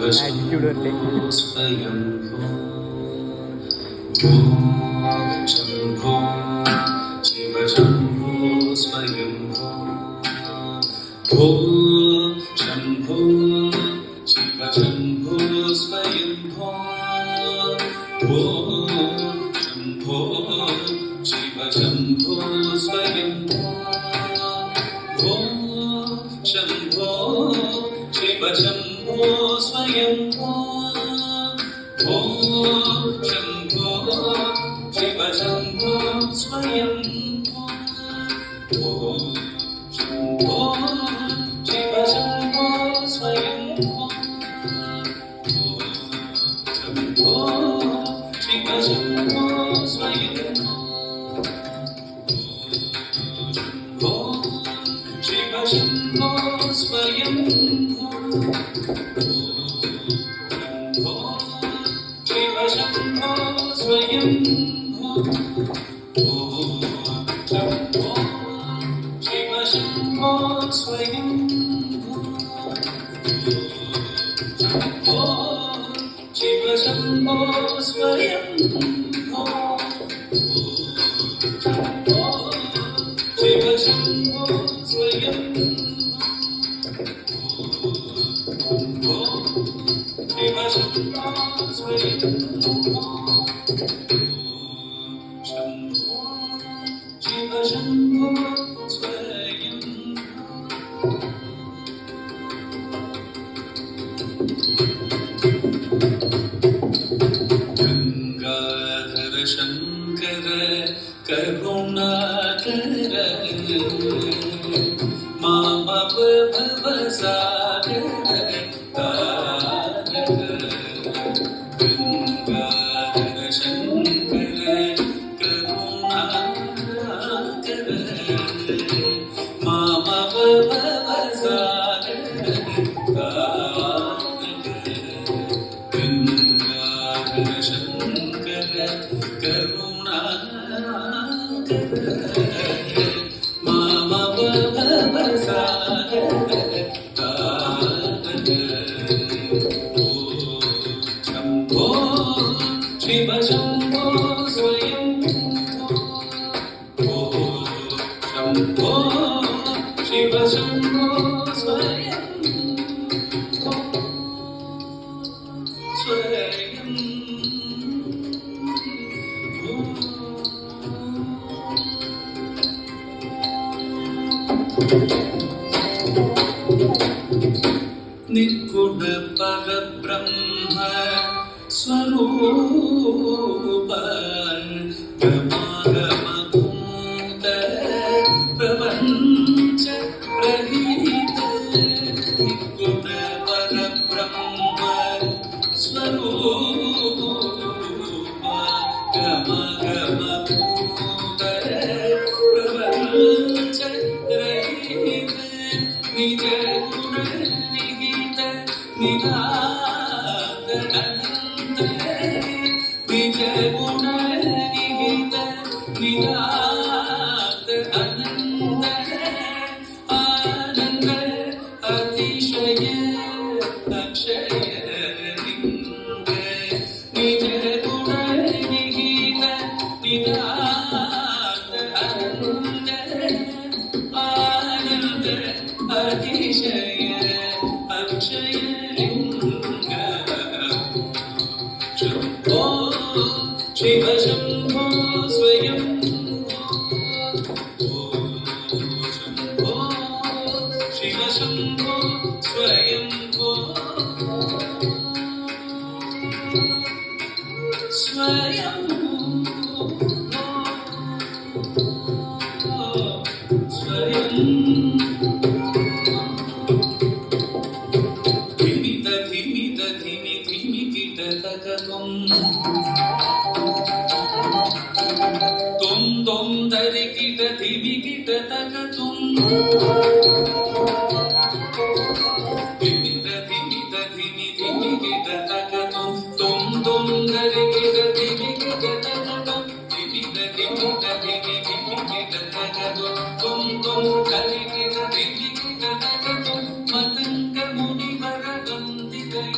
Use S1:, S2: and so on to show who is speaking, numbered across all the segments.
S1: attitude ಅಲ್ಲಿ
S2: शम्भो शिव शम्भो स्वयम्भो भो शम्भो शिव शम्भो स्वयम्भो भो शम्भो शिव शम्भो स्वयम्भो भो शम्भो शिव शम्भो स्वयम्भो भो शम्भो शिव शम्भो स्वयम्भो भो शम्भो शिव शम्भो स्वयम्भो भो शम्भो शिव शम्भो स्वयम्भो भो शिव शम्भो स्वयम्भो भो शिव शम्भो स्वयम्भो भो शम्भो शिव शम्भो स्वयम्भो शम्भो शिव शम्भो स्वयम्भो शम्भो शिव शम्भो स्वयम्भो शिव शम्भो स्वयम्भो शम्भो शिव शम्भो स्वयम्भो गंगाधर शंकर करुणाकर माम भवसागर तारक गंगाधर शंकर करुणाकर माम भवसागर तारक गंगाधर शंकर करुणाकर माम भवसागर तारक शम्भो शिव शम्भो स्वयम्भो भो शम्भो शिव शम्भो स्वयम्भो निर्गुण परब्रह्म स्वरूप गमागमभूत प्रपञ्च रहित निर्गुण परब्रह्म स्वरूप गमागमभूत प्रपञ्च रहित निज गुण निहित निरात अनंत निज गुण निहित निरात अनंत आनंद अतिशय अक्षय लिंग निज गुण निहित निरात अनंत आनंद अतिशय अक्षय लिंग शम्भो शिव शम्भो स्वयम्भो शम्भो शिव शम्भो स्वयम्भो तुम दरि किट धिमि किट तक तुम धिमि धिमि धिमि किट तक तुम दरि किट धिमि किट तक तुम धिमि धिमि धिमि किट तक तुम दरि किट धिमि किट तक तुम मतंग मुनि वर गंधि गई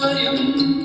S2: स्वयं